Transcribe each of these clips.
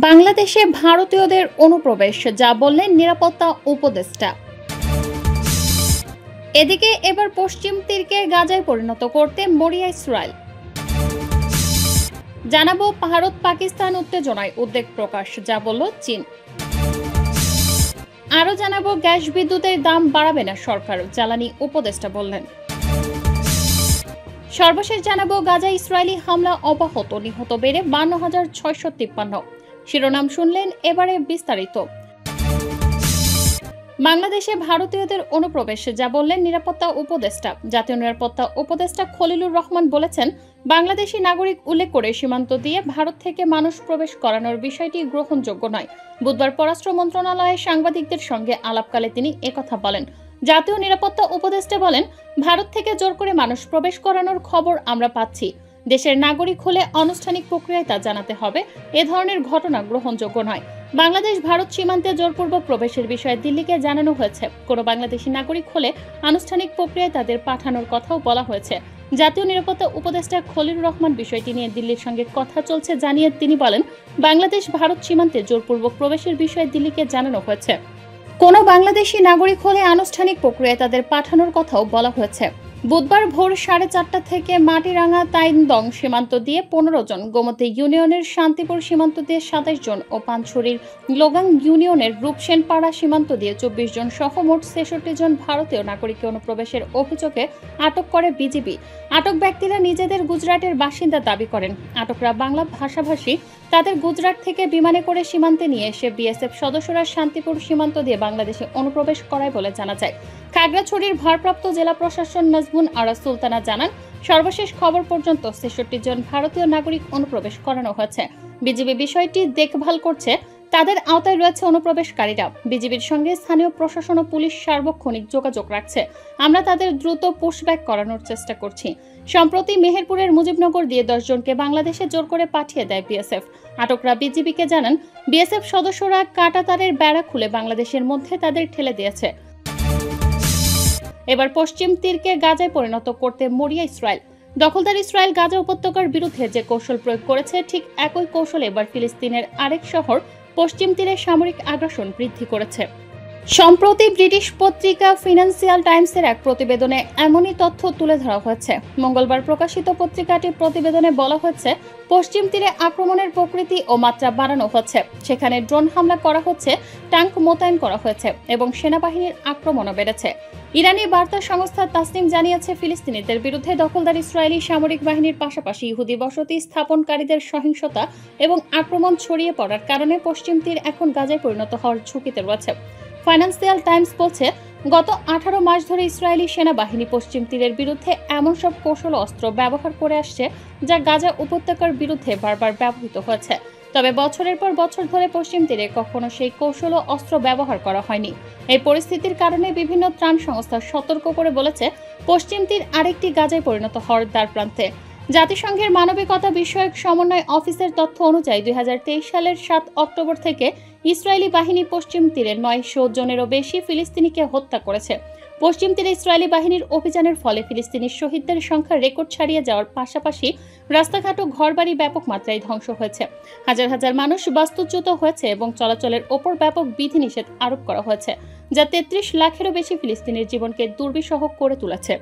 বাংলাদেশে ভারতীয়দের অনুপ্রবেশ, যা বললেন নিরাপত্তা উপদেষ্টা। এদিকে এবার পশ্চিম তীরকে গাজায় পরিণত করতে মরিয়া ইসরায়েল। জানাবো ভারত পাকিস্তান উত্তেজনায় উদ্বেগ প্রকাশ, যা বলল চীন। আরও জানাবো গ্যাস বিদ্যুতের দাম বাড়াবে না সরকার, জ্বালানি উপদেষ্টা বললেন। সর্বশেষ জানাবো গাজায় ইসরায়েলি হামলা অব্যাহত, নিহত বেড়ে 52,653। শিরোনাম শুনলেন, এবারে বিস্তারিত। বাংলাদেশে ভারতীয়দের অনুপ্রবেশ, যা বললেন নিরাপত্তা উপদেষ্টা। জাতীয় নিরাপত্তা উপদেষ্টা খলিলুর রহমান বলেছেন, বাংলাদেশি নাগরিক উল্লেখ করে সীমান্ত দিয়ে ভারত থেকে মানুষ প্রবেশ করানোর বিষয়টি গ্রহণযোগ্য নয়। বুধবার পররাষ্ট্র মন্ত্রণালয়ে সাংবাদিকদের সঙ্গে আলাপকালে তিনি একথা বলেন। জাতীয় নিরাপত্তা উপদেষ্টা বলেন, ভারত থেকে জোর করে মানুষ প্রবেশ করানোর খবর আমরা পাচ্ছি। দেশের নাগরিক হলে আনুষ্ঠানিক প্রক্রিয়ায় তা জানাতে হবে। এ ধরনের ঘটনা গ্রহণযোগ্য নয়। বাংলাদেশ ভারত সীমান্তে জোরপূর্বক প্রবেশের বিষয়ে দিল্লিকে জানানো হয়েছে। কোনো বাংলাদেশি নাগরিক হলে আনুষ্ঠানিক প্রক্রিয়ায় তাদের পাঠানোর কথাও বলা হয়েছে। জাতীয় নিরাপত্তা উপদেষ্টা খলিলুর রহমান বিষয়টি নিয়ে দিল্লির সঙ্গে কথা চলছে জানিয়ে তিনি বলেন, বাংলাদেশ ভারত সীমান্তে জোরপূর্বক প্রবেশের বিষয়ে দিল্লিকে জানানো হয়েছে। কোনো বাংলাদেশি নাগরিক হলে আনুষ্ঠানিক প্রক্রিয়ায় তাদের পাঠানোর কথাও বলা হয়েছে। বুধবার ভোর 4:30 থেকে মাটিরাঙ্গা তাইনদং সীমান্ত দিয়ে 15 জন, গোমতী ইউনিয়নের শান্তিপুর সীমান্ত দিয়ে 27 জন ও পানছড়ির লোগাং ইউনিয়নের রূপসেনপাড়া সীমান্ত দিয়ে 24 জন সহ মোট 66 জন ভারতীয় নাগরিককে অনুপ্রবেশের অভিযোগে আটক করে বিজিবি। আটক ব্যক্তিরা নিজেদের গুজরাটের বাসিন্দা দাবি করেন। আটকরা বাংলা ভাষাভাষী। তাদের গুজরাট থেকে বিমানে করে সীমান্তে নিয়ে এসে বিএসএফ সদস্যরা শান্তিপুর সীমান্ত দিয়ে বাংলাদেশে অনুপ্রবেশ করায় বলে জানা যায়। খাগড়াছড়ির ভারপ্রাপ্ত জেলা প্রশাসক নাজমুন আরা সুলতানা জানান, সর্বশেষ খবর পর্যন্ত 66 জন ভারতীয় নাগরিক অনুপ্রবেশ করানো হয়েছে। বিজিবি বিষয়টি দেখভাল করছে। তাদের আওতায় রয়েছে অনুপ্রবেশকারীরা। বিজিবির সঙ্গে স্থানীয় প্রশাসন ও পুলিশ সার্বক্ষণিক যোগাযোগ রাখছে। আমরা তাদের দ্রুত পুশব্যাক করানোর চেষ্টা করছি। সম্প্রতি মেহেরপুরের মুজিবনগর দিয়ে 10 জনকে বাংলাদেশে জোর করে পাঠিয়ে দেয় বিএসএফ। আটকরা বিজিবিকে জানান, বিএসএফ সদস্যরা কাঁটাতারের বেড়া খুলে বাংলাদেশের মধ্যে তাদের ঠেলে দিয়েছে। এবার পশ্চিম তীরকে গাজায় পরিণত করতে মরিয়া ইসরায়েল। দখলদার ইসরায়েল গাজা উপত্যকার বিরুদ্ধে যে কৌশল প্রয়োগ করেছে, ঠিক একই কৌশল এবার ফিলিস্তিনের আরেক শহর পশ্চিম তীরে সামরিক আগ্রাসন বৃদ্ধি করেছে। সম্প্রতি ব্রিটিশ পত্রিকা ফিনান্সিয়াল টাইমসের এক প্রতিবেদনে এমনই তথ্য তুলে ধরা হয়েছে। মঙ্গলবার প্রকাশিত পত্রিকাটির প্রতিবেদনে বলা হয়েছে, পশ্চিম তীরে আক্রমণের প্রকৃতি ও মাত্রা বাড়ানো হচ্ছে। সেখানে ড্রোন হামলা করা হচ্ছে, ট্যাঙ্ক মোতায়েন করা হয়েছে এবং সেনাবাহিনীর আক্রমণও বেড়েছে। ইরানি বার্তা সংস্থা তাসনিম জানিয়েছে, ফিলিস্তিনিদের বিরুদ্ধে দখলদার ইসরায়েলি সামরিক বাহিনীর পাশাপাশি ইহুদি বসতি স্থাপনকারীদের সহিংসতা এবং আক্রমণ ছড়িয়ে পড়ার কারণে পশ্চিম তীর এখন গাজায় পরিণত হওয়ার ঝুঁকিতে রয়েছে। ফাইন্যান্সিয়াল টাইমস বলছে, গত 18 মাস ধরে ইসরায়েলি সেনাবাহিনী পশ্চিম তীরের বিরুদ্ধে এমন সব কৌশল অস্ত্র ব্যবহার করে আসছে, যা গাজা উপত্যকার বিরুদ্ধে বারবার ব্যবহৃত হয়েছে। তবে বছরের পর বছর ধরে পশ্চিম তীরে কখনো সেই কৌশল ও অস্ত্র ব্যবহার করা হয়নি। এই পরিস্থিতির কারণে বিভিন্ন ত্রাণ সংস্থা সতর্ক করে বলেছে, পশ্চিম তীর আরেকটি গাজায় পরিণত হওয়ার দ্বারপ্রান্তে। জাতিসংঘের মানবিকতা বিষয়ক সমন্বয় অফিসের তথ্য অনুযায়ী 2023 সালের 7 অক্টোবর থেকে ইসরায়েলি বাহিনী পশ্চিম তীরে 900 জনেরও বেশি ফিলিস্তিনিকে হত্যা করেছে। পশ্চিম তীরে ইসরায়েলি বাহিনীর অভিযানের ফলে ফিলিস্তিনি শহীদদের সংখ্যা রেকর্ড ছাড়িয়ে যাওয়ার পাশাপাশি রাস্তাঘাট ও ঘরবাড়ি ব্যাপক মাত্রায় ধ্বংস হয়েছে। হাজার হাজার মানুষ বাস্তুচ্যুত হয়েছে এবং চলাচলের ওপর ব্যাপক বিধিনিষেধ আরোপ করা হয়েছে, যা 33 লাখেরও বেশি ফিলিস্তিনির জীবনকে দুর্বিষহ করে তুলেছে।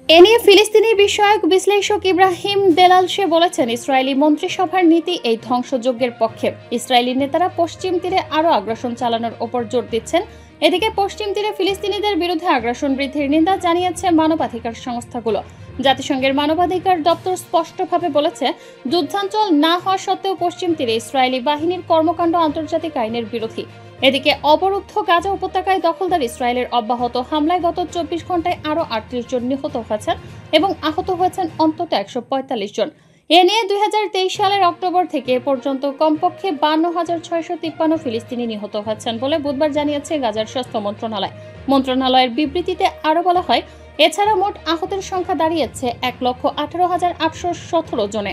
এ নিয়ে ফিলিস্তিনি বিষয়ক বিশ্লেষক ইব্রাহিম দেলালসে বলেছেন, ইসরায়েলি মন্ত্রিসভার নীতি এই ধ্বংসযজ্ঞের পক্ষে। ইসরায়েলি নেতারা পশ্চিম তীরে আরও আগ্রাসন চালানোর ওপর জোর দিচ্ছেন। এদিকে পশ্চিম তীরে ফিলিস্তিনিদের বিরুদ্ধে আগ্রাসন বৃদ্ধির নিন্দা জানিয়েছে মানবাধিকার সংস্থাগুলো। জাতিসংঘের মানবাধিকার দপ্তর স্পষ্টভাবে বলেছে, যুদ্ধাঞ্চল না হওয়া সত্ত্বেও পশ্চিম তীরে ইসরায়েলি বাহিনীর কর্মকাণ্ড আন্তর্জাতিক আইনের বিরোধী। এদিকে অবরুদ্ধ গাজা উপত্যকায় দখলদার ইসরায়েলের অব্যাহত হামলায় গত 24 ঘন্টায় আরও 38 জন নিহত হয়েছেন এবং আহত হয়েছেন অন্তত 145 জন। এ নিয়ে 2023 সালের অক্টোবর থেকে এ পর্যন্ত কমপক্ষে 52,653 ফিলিস্তিনি নিহত হয়েছেন বলে বুধবার জানিয়েছে গাজার স্বাস্থ্য মন্ত্রণালয়। মন্ত্রণালয়ের বিবৃতিতে আরও বলা হয়, এছাড়া মোট আহতের সংখ্যা দাঁড়িয়েছে 1,18,817 জনে।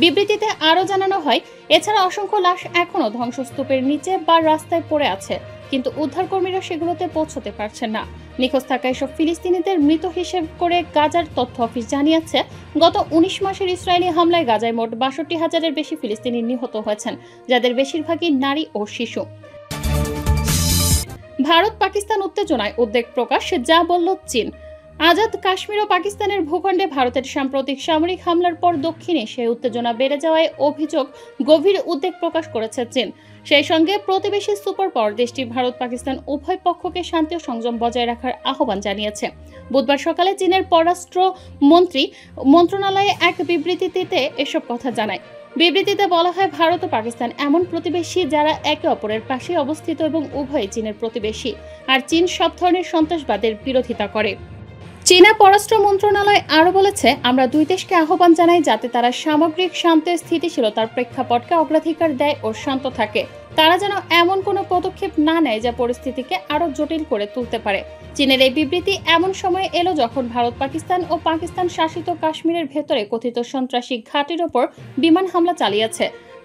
বিবৃতিতে আরও জানানো হয়, এছাড়া অসংখ্য লাশ এখনও ধ্বংসস্তূপের নিচে বা রাস্তায় পড়ে আছে, কিন্তু উদ্ধারকর্মীরা সেগুলোতে পৌঁছতে পারছেন না। নিখোঁজ থাকা এসব ফিলিস্তিনিদের মৃত হিসেব করে গাজার তথ্য অফিস জানিয়েছে, গত 19 মাসের ইসরায়েলি হামলায় গাজায় মোট 62,000-এর বেশি ফিলিস্তিনি নিহত হয়েছেন, যাদের বেশিরভাগই নারী ও শিশু। ভারত পাকিস্তান উত্তেজনায় উদ্বেগ প্রকাশ, যা বলল চীন। আজাদ কাশ্মীর ও পাকিস্তানের ভূখণ্ডে ভারতের সাম্প্রতিক সামরিক হামলার পর দক্ষিণ এশিয়ায় উত্তেজনা বেড়ে যাওয়ায় অভিযোগ গভীর উদ্বেগ প্রকাশ করেছে চীন। সেই সঙ্গে প্রতিবেশী সুপার পাওয়ার দেশটি ভারত পাকিস্তান উভয় পক্ষকে শান্তি ও সংযম বজায় রাখার আহ্বান জানিয়েছে। বুধবার সকালে চীনের পররাষ্ট্র মন্ত্রণালয়ে এক বিবৃতিতে এসব কথা জানায়। বিবৃতিতে বলা হয়, ভারত ও পাকিস্তান এমন প্রতিবেশী যারা একে অপরের পাশে অবস্থিত এবং উভয় চীনের প্রতিবেশী, আর চীন সব ধরনের সন্ত্রাসবাদের বিরোধিতা করে। চীনা পররাষ্ট্র মন্ত্রণালয় আরও বলেছে, আমরা দুই দেশকে আহ্বান জানাই যাতে তারা সামগ্রিক শান্তি ও স্থিতিশীলতার প্রেক্ষাপটকে অগ্রাধিকার দেয় ও শান্ত থাকে। তারা যেন এমন কোনো পদক্ষেপ না নেয় যা পরিস্থিতিকে আরও জটিল করে তুলতে পারে। চীনের এই বিবৃতি এমন সময় এলো যখন ভারত পাকিস্তান ও পাকিস্তান শাসিত কাশ্মীরের ভেতরে কথিত সন্ত্রাসী ঘাঁটির ওপর বিমান হামলা চালিয়েছে।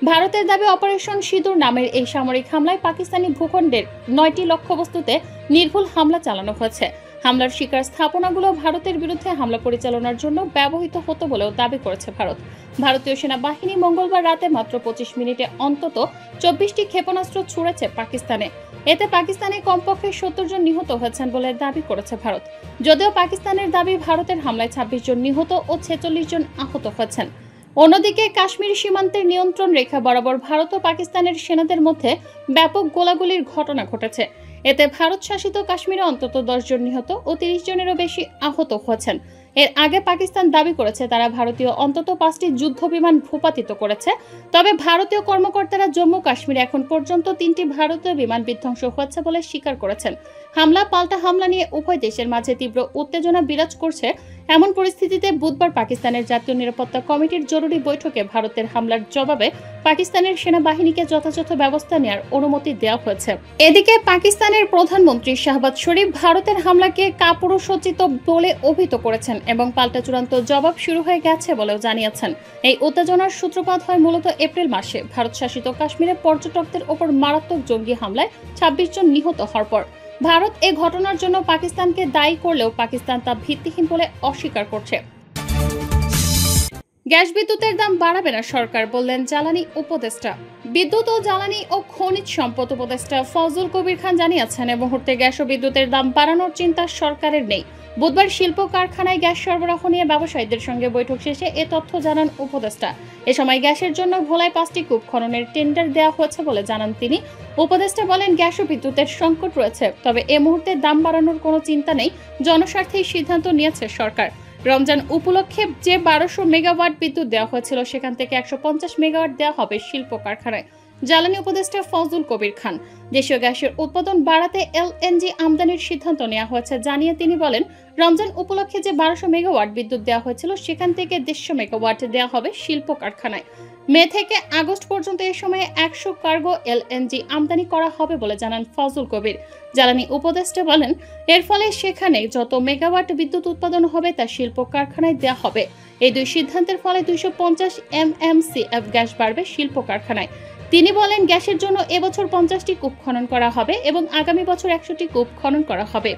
ভারতের দাবি, অপারেশন সিঁদুর নামের এই সামরিক হামলায় পাকিস্তানি ভূখণ্ডের 9টি লক্ষ্যবস্তুতে নির্ভুল হামলা চালানো হয়েছে। হামলার শিকার স্থাপনাগুলো ভারতের বিরুদ্ধে হামলা পরিচালনার জন্য ব্যবহৃত হতো বলেও দাবি করেছে ভারত। ভারতীয় সেনাবাহিনী মঙ্গলবার রাতে মাত্র 25 মিনিটে অন্তত 24টি ক্ষেপণাস্ত্র ছুড়েছে পাকিস্তানে। এতে পাকিস্তানে কমপক্ষে 70 জন নিহত হয়েছেন বলে দাবি করেছে ভারত। যদিও পাকিস্তানের দাবি, ভারতের হামলায় 26 জন নিহত ও 46 জন আহত হয়েছেন। অন্যদিকে কাশ্মীর সীমান্তের নিয়ন্ত্রণ রেখা বরাবর ভারত ও পাকিস্তানের সেনাদের মধ্যে ব্যাপক গোলাগুলির ঘটনা ঘটেছে। এতে ভারত শাসিত কাশ্মীরে অন্তত 10 জন নিহত ও 30 জনেরও বেশি আহত হয়েছেন। এর আগে পাকিস্তান দাবি করেছে তারা ভারতীয় অন্তত 5টি যুদ্ধ বিমান ভূপাতিত করেছে। তবে ভারতীয় কর্মকর্তারা জম্মু কাশ্মীরে এখন পর্যন্ত 3টি ভারতীয় বিমান বিধ্বংস হয়েছে বলে স্বীকার করেছেন। হামলা পাল্টা হামলা নিয়ে উভয় দেশের মাঝে তীব্র উত্তেজনা বিরাজ করছে। এমন পরিস্থিতিতে বুধবার পাকিস্তানের জাতীয় নিরাপত্তা কমিটির জরুরি বৈঠকে ভারতের হামলার জবাবে পাকিস্তানের সেনাবাহিনীকে যথাযথ ব্যবস্থা নেওয়ার অনুমতি দেওয়া হয়েছে। এদিকে পাকিস্তানের প্রধানমন্ত্রী শাহবাজ শরীফ ভারতের হামলাকে কাপুরুষোচিত বলে অভিহিত করেছেন এবং পাল্টা চূড়ান্ত জবাব শুরু হয়ে গেছে বলেও জানিয়েছেন। এই উত্তেজনার সূত্রপাত হয় মূলত এপ্রিল মাসে ভারত শাসিত কাশ্মীরে পর্যটকদের ওপর মারাত্মক জঙ্গি হামলায় 26 জন নিহত হওয়ার পর। ভারত এ ঘটনার জন্য পাকিস্তানকে দায়ী করলেও পাকিস্তান তা ভিত্তিহীন বলে অস্বীকার করছে। গ্যাস বিদ্যুতের দাম বাড়াবে না সরকার, বললেন জ্বালানি উপদেষ্টা। বিদ্যুৎ ও জ্বালানি ও খনিজ সম্পদ উপদেষ্টা ফজল কবির খান জানিয়েছেন, এই মুহূর্তে গ্যাস ও বিদ্যুতের দাম বাড়ানোর চিন্তা সরকারের নেই। বুধবার শিল্প কারখানায় গ্যাস সরবরাহ নিয়ে ব্যবসায়ীদের সঙ্গে বৈঠক শেষে এ তথ্য জানান উপদেষ্টা। এ সময় গ্যাসের জন্য ভোলায় 5টি কূপ খননের টেন্ডার দেওয়া হয়েছে বলে জানান তিনি। উপদেষ্টা বলেন, গ্যাস ও বিদ্যুতের সংকট রয়েছে, তবে এ মুহূর্তে দাম বাড়ানোর কোনো চিন্তা নেই। জনস্বার্থেই সিদ্ধান্ত নিয়েছে সরকার। রমজান উপলক্ষে যে 1200 মেগাওয়াট বিদ্যুৎ দেওয়া হয়েছিল সেখান থেকে 150 মেগাওয়াট দেওয়া হবে শিল্প কারখানায়। জ্বালানি উপদেষ্টা ফজল কবির খান দেশীয় গ্যাসের উৎপাদন বাড়াতে এলএনজি আমদানির সিদ্ধান্ত নেওয়া হয়েছে জানিয়ে তিনি বলেন, রমজান উপলক্ষে যে 1200 মেগাওয়াট বিদ্যুৎ দেওয়া হয়েছিল সেখান থেকে 150 মেগাওয়াট দেওয়া হবে শিল্প কারখানায়। মে থেকে আগস্ট পর্যন্ত এ সময়ে 100 কার্গো এলএনজি আমদানি করা হবে বলে জানান ফজল কবির। জ্বালানি উপদেষ্টা বলেন, এর ফলে সেখানে যত মেগাওয়াট বিদ্যুৎ উৎপাদন হবে তা শিল্প কারখানায় দেওয়া হবে। এই দুই সিদ্ধান্তের ফলে 250 MMCF গ্যাস বাড়বে শিল্প কারখানায়। তিনি বলেন, গ্যাসের জন্য এবছর 50টি কূপ খনন করা হবে এবং আগামী বছর 100টি কূপ খনন করা হবে।